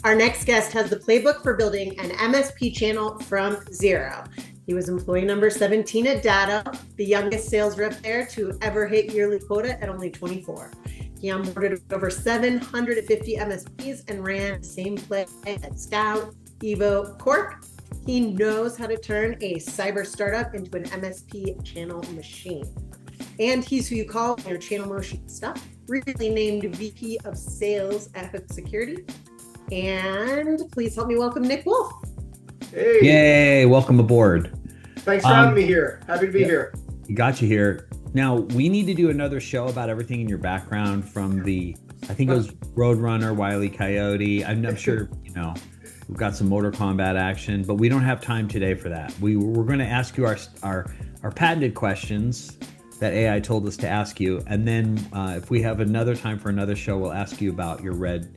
Our next guest has the playbook for building an MSP channel from zero. He was employee number 17 at Datto, the youngest sales rep there to ever hit yearly quota at only 24. He onboarded over 750 MSPs and ran the same play at Scout, Evo, Cork. He knows how to turn a cyber startup into an MSP channel machine. And he's who you call your channel motion stuff, recently named VP of Sales at Hook Security. And please help me welcome Nick Wolf. Hey. Yay, welcome aboard. Thanks for having me here. Happy to be here. Got you here. Now, we need to do another show about everything in your background from I think it was Roadrunner, Wile E. Coyote. I'm sure, we've got some Mortal Kombat action, but we don't have time today for that. We're going to ask you our patented questions that AI told us to ask you. And then if we have another time for another show, we'll ask you about your red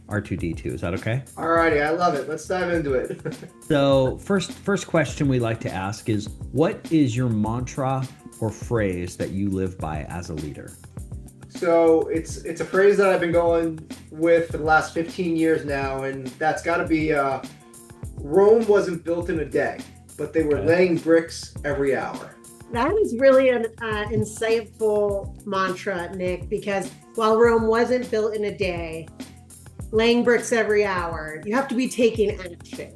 R2D2. Is that okay? All righty. I love it. Let's dive into it. So first question we like to ask is, what is your mantra or phrase that you live by as a leader? So it's a phrase that I've been going with for the last 15 years now, and that's got to be Rome wasn't built in a day, but they were laying bricks every hour. That is really an insightful mantra, Nick, because while Rome wasn't built in a day, laying bricks every hour, you have to be taking action,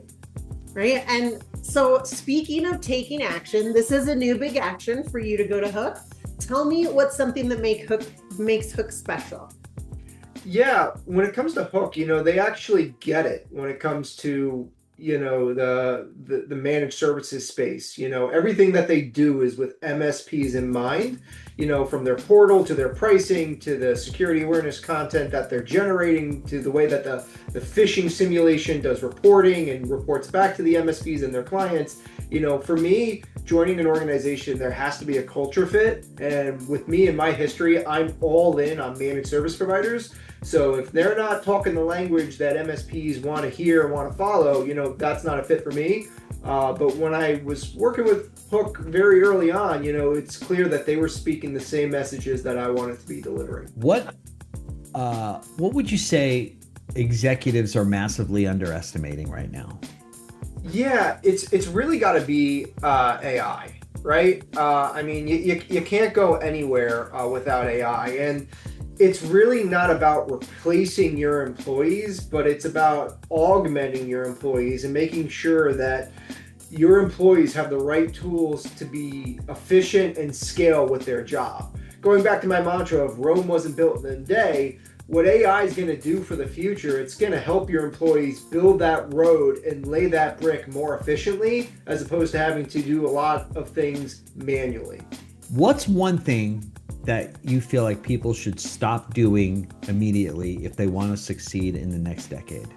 right? And so speaking of taking action, this is a new big action for you to go to Hook. Tell me what's something that makes Hook special. Yeah, when it comes to Hook, they actually get it when it comes to, the managed services space. Everything that they do is with MSPs in mind, from their portal to their pricing to the security awareness content that they're generating to the way that the phishing simulation does reporting and reports back to the MSPs and their clients. For me, joining an organization, there has to be a culture fit. And with me and my history, I'm all in on managed service providers. So if they're not talking the language that MSPs want to hear and want to follow, that's not a fit for me. But when I was working with Hook very early on, it's clear that they were speaking the same messages that I wanted to be delivering. What would you say executives are massively underestimating right now? Yeah, it's really got to be AI, right? You can't go anywhere without AI, and it's really not about replacing your employees, but it's about augmenting your employees and making sure that your employees have the right tools to be efficient and scale with their job. Going back to my mantra of Rome wasn't built in a day, what AI is going to do for the future, it's going to help your employees build that road and lay that brick more efficiently, as opposed to having to do a lot of things manually. What's one thing that you feel like people should stop doing immediately if they want to succeed in the next decade?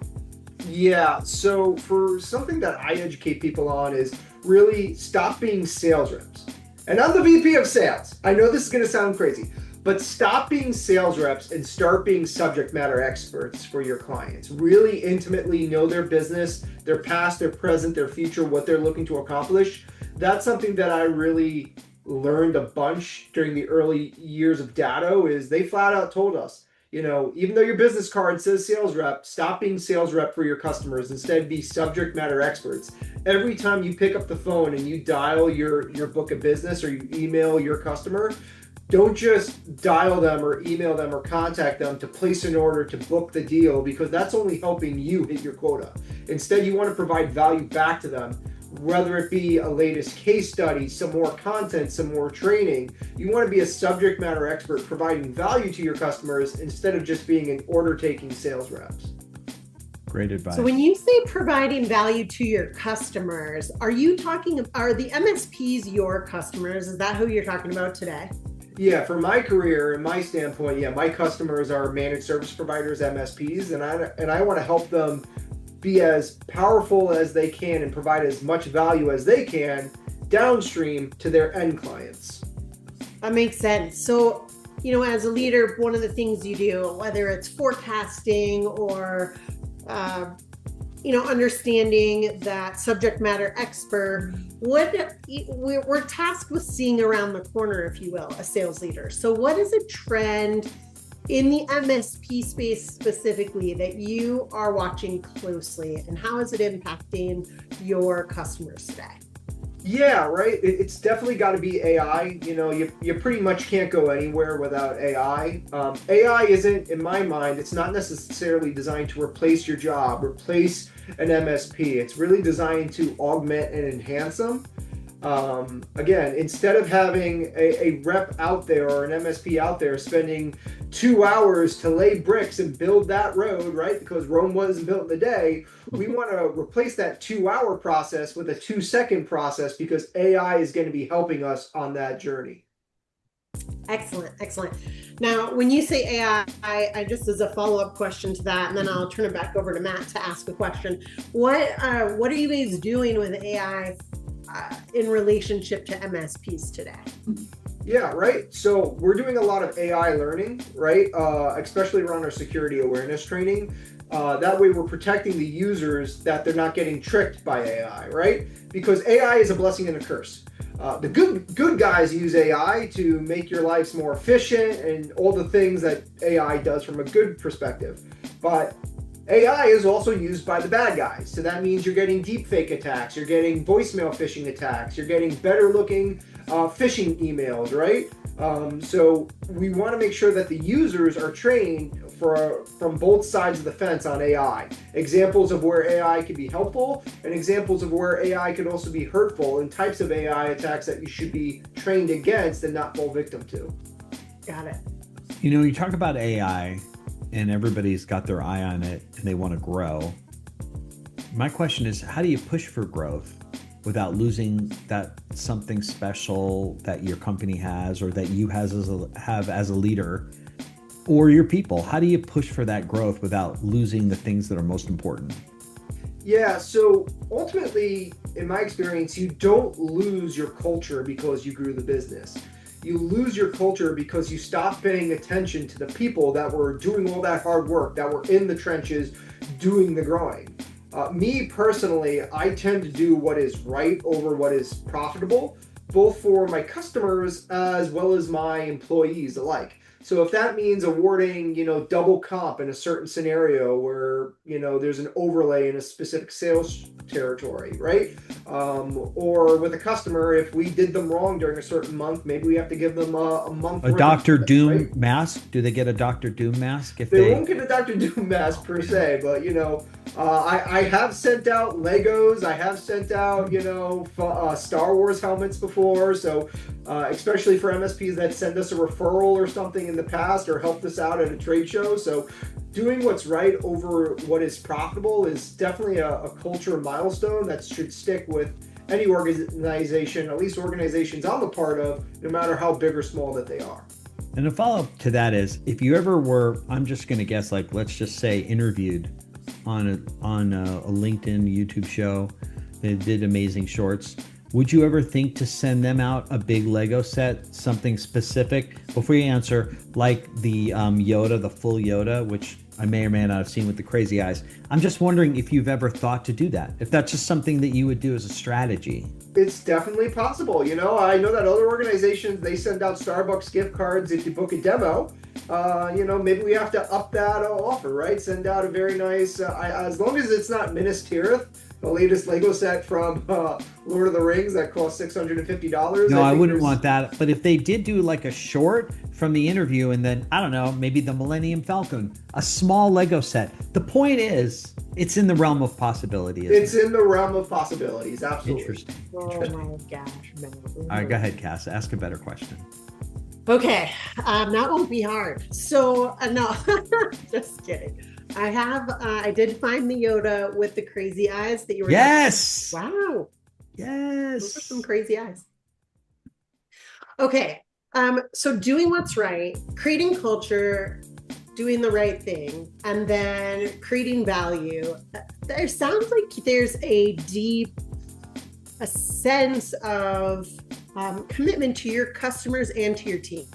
Yeah, so for something that I educate people on is really stop being sales reps. And I'm the VP of sales. I know this is going to sound crazy, but stop being sales reps and start being subject matter experts for your clients. Really intimately know their business, their past, their present, their future, what they're looking to accomplish. That's something that I really learned a bunch during the early years of Datto. Is they flat out told us, even though your business card says sales rep, stop being sales rep for your customers. Instead, be subject matter experts. Every time you pick up the phone and you dial your book of business or you email your customer, don't just dial them or email them or contact them to place an order to book the deal, because that's only helping you hit your quota. Instead, you want to provide value back to them, whether it be a latest case study, some more content, some more training. You want to be a subject matter expert providing value to your customers instead of just being an order-taking sales reps. Great advice. So when you say providing value to your customers, are the MSPs your customers? Is that who you're talking about today? Yeah, for my career and my standpoint, my customers are managed service providers, MSPs, and I want to help them be as powerful as they can and provide as much value as they can downstream to their end clients. That makes sense. So, as a leader, one of the things you do, whether it's forecasting or, understanding that subject matter expert, we're tasked with seeing around the corner, if you will, a sales leader. So what is a trend in the MSP space specifically that you are watching closely, and how is it impacting your customers today? Yeah, right. It's definitely got to be AI. You pretty much can't go anywhere without AI. AI isn't, in my mind, it's not necessarily designed to replace your job, replace an MSP. It's really designed to augment and enhance them. Again, instead of having a rep out there or an MSP out there spending 2 hours to lay bricks and build that road, right? Because Rome wasn't built in a day. We want to replace that 2-hour process with a 2-second process because AI is going to be helping us on that journey. Excellent, excellent. Now, when you say AI, I just as a follow-up question to that, and then I'll turn it back over to Matt to ask a question. What are you guys doing with AI in relationship to MSPs today? Yeah, right. So we're doing a lot of AI learning, right? Especially around our security awareness training. That way we're protecting the users that they're not getting tricked by AI, right? Because AI is a blessing and a curse. The good guys use AI to make your lives more efficient and all the things that AI does from a good perspective. But AI is also used by the bad guys. So that means you're getting deepfake attacks, you're getting voicemail phishing attacks, you're getting better looking phishing emails, right? So we want to make sure that the users are trained from both sides of the fence on AI. Examples of where AI can be helpful and examples of where AI can also be hurtful, and types of AI attacks that you should be trained against and not fall victim to. Got it. You talk about AI and everybody's got their eye on it and they want to grow. My question is, how do you push for growth without losing that something special that your company has or that you have as a leader or your people? How do you push for that growth without losing the things that are most important? Yeah, so ultimately, in my experience, you don't lose your culture because you grew the business. You lose your culture because you stop paying attention to the people that were doing all that hard work, that were in the trenches doing the growing. Me personally, I tend to do what is right over what is profitable, both for my customers as well as my employees alike. So if that means awarding, double comp in a certain scenario where, there's an overlay in a specific sales territory, right? Or with a customer, if we did them wrong during a certain month, maybe we have to give them a month. A Dr. Doom right? mask? Do they get a Dr. Doom mask? If they won't get a Dr. Doom mask per se, but I have sent out Legos. I have sent out, Star Wars helmets before. So especially for MSPs that send us a referral or something in the past or helped us out at a trade show. So doing what's right over what is profitable is definitely a culture milestone that should stick with any organization, at least organizations I'm a part of, no matter how big or small that they are. And a follow-up to that is, if you ever were, I'm just going to guess, like, let's just say interviewed on a LinkedIn YouTube show, they did amazing shorts, would you ever think to send them out a big Lego set, something specific? Before you answer, like the Yoda, the full Yoda, which I may or may not have seen with the crazy eyes. I'm just wondering if you've ever thought to do that, if that's just something that you would do as a strategy. It's definitely possible. I know that other organizations, they send out Starbucks gift cards if you book a demo. Maybe we have to up that offer, right? Send out a very nice, as long as it's not Minas Tirith, the latest Lego set from Lord of the Rings that cost $650. No, I wouldn't want that. But if they did do like a short from the interview and then, I don't know, maybe the Millennium Falcon, a small Lego set. The point is, it's in the realm of possibility. It's in the realm of possibilities, absolutely. Interesting. Oh my gosh, man. All right, go ahead, Cass. Ask a better question. Okay, that won't be hard. So, no, just kidding. I did find the Yoda with the crazy eyes that you were. Yes. Wow. Yes. Those are some crazy eyes. Okay. So doing what's right, creating culture, doing the right thing, and then creating value. There sounds like there's a sense of commitment to your customers and to your team.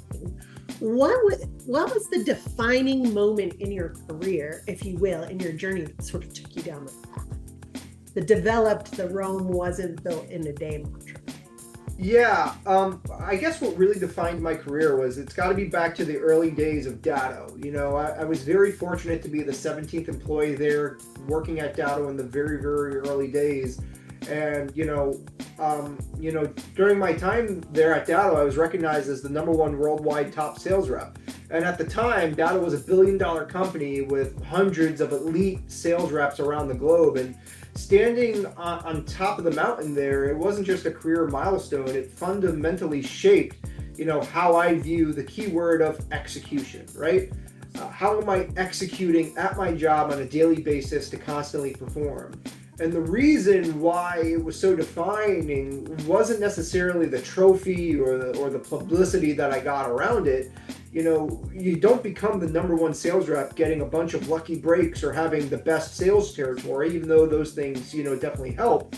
What was the defining moment in your career, if you will, in your journey that sort of took you down the path? That developed the Rome wasn't built in a day mantra? Yeah, I guess what really defined my career was it's got to be back to the early days of Datto. I was very fortunate to be the 17th employee there working at Datto in the very, very early days. And, during my time there at Datto, I was recognized as the #1 worldwide top sales rep. And at the time, Datto was $1 billion company with hundreds of elite sales reps around the globe. And standing on top of the mountain there, it wasn't just a career milestone. It fundamentally shaped, how I view the key word of execution, right? How am I executing at my job on a daily basis to constantly perform? And the reason why it was so defining wasn't necessarily the trophy or the publicity that I got around it. You don't become the #1 sales rep getting a bunch of lucky breaks or having the best sales territory, even though those things, definitely help.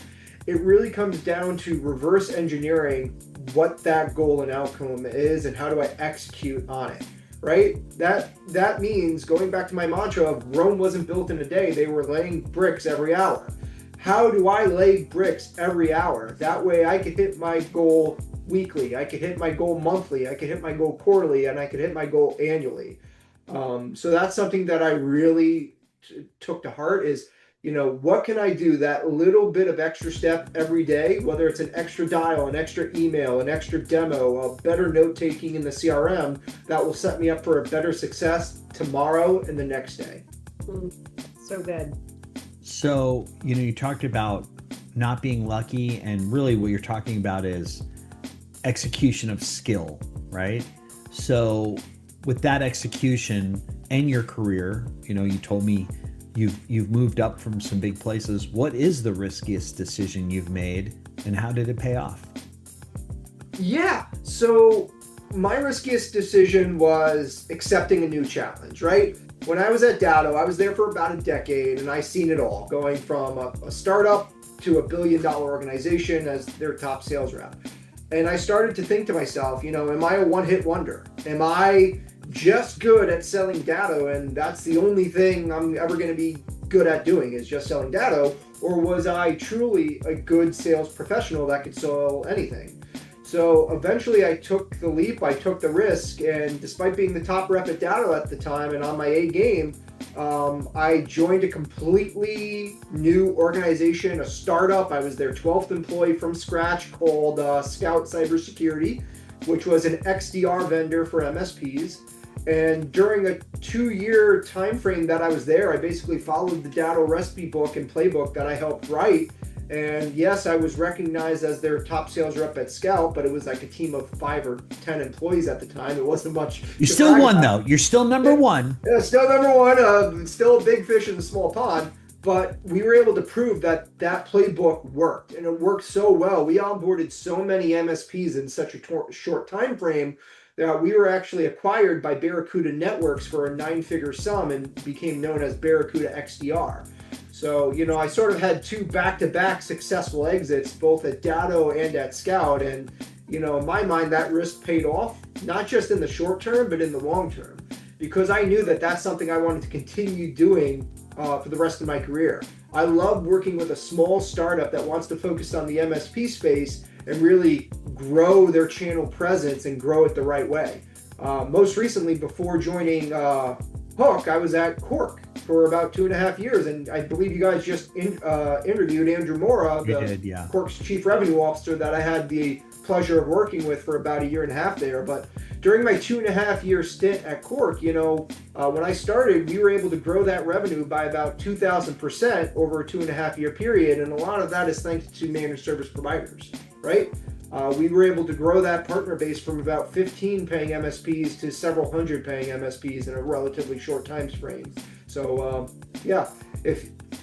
It really comes down to reverse engineering what that goal and outcome is and how do I execute on it, right? That means going back to my mantra of Rome wasn't built in a day, they were laying bricks every hour. How do I lay bricks every hour? That way I could hit my goal weekly, I could hit my goal monthly, I could hit my goal quarterly, and I could hit my goal annually. So that's something that I really took to heart is, what can I do that little bit of extra step every day, whether it's an extra dial, an extra email, an extra demo, a better note taking in the CRM that will set me up for a better success tomorrow and the next day. So good. So, you talked about not being lucky, and really what you're talking about is execution of skill, right? So with that execution and your career, you told me you've moved up from some big places. What is the riskiest decision you've made and how did it pay off? Yeah, so my riskiest decision was accepting a new challenge, right? When I was at Datto, I was there for about a decade and I seen it all, going from a startup to $1 billion organization as their top sales rep. And I started to think to myself, am I a one-hit wonder? Am I just good at selling Datto and that's the only thing I'm ever going to be good at doing is just selling Datto? Or was I truly a good sales professional that could sell anything? So eventually I took the leap, I took the risk, and despite being the top rep at Datto at the time and on my A game, I joined a completely new organization, a startup. I was their 12th employee from scratch called Scout Cybersecurity, which was an XDR vendor for MSPs. And during a 2-year time frame that I was there, I basically followed the Datto recipe book and playbook that I helped write. And yes, I was recognized as their top sales rep at Scout, but it was like a team of 5 or 10 employees at the time. It wasn't much. You still won though. You're still #1. Yeah, still #1. Still a big fish in a small pond. But we were able to prove that playbook worked, and it worked so well. We onboarded so many MSPs in such a short time frame that we were actually acquired by Barracuda Networks for a 9-figure sum and became known as Barracuda XDR. So, I sort of had 2 back-to-back successful exits, both at Datto and at Scout. And, in my mind, that risk paid off, not just in the short term, but in the long term, because I knew that that's something I wanted to continue doing for the rest of my career. I love working with a small startup that wants to focus on the MSP space and really grow their channel presence and grow it the right way. Most recently, before joining Hook, I was at Cork for about 2.5 years, and I believe you guys just interviewed Andrew Mora, Cork's chief revenue officer that I had the pleasure of working with for about 1.5 years there. But during my 2.5-year stint at Cork, when I started, we were able to grow that revenue by about 2,000% over a 2.5-year period, and a lot of that is thanks to managed service providers, right? We were able to grow that partner base from about 15 paying MSPs to several hundred paying MSPs in a relatively short time frame. So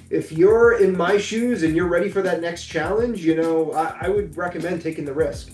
if you're in my shoes and you're ready for that next challenge, I would recommend taking the risk.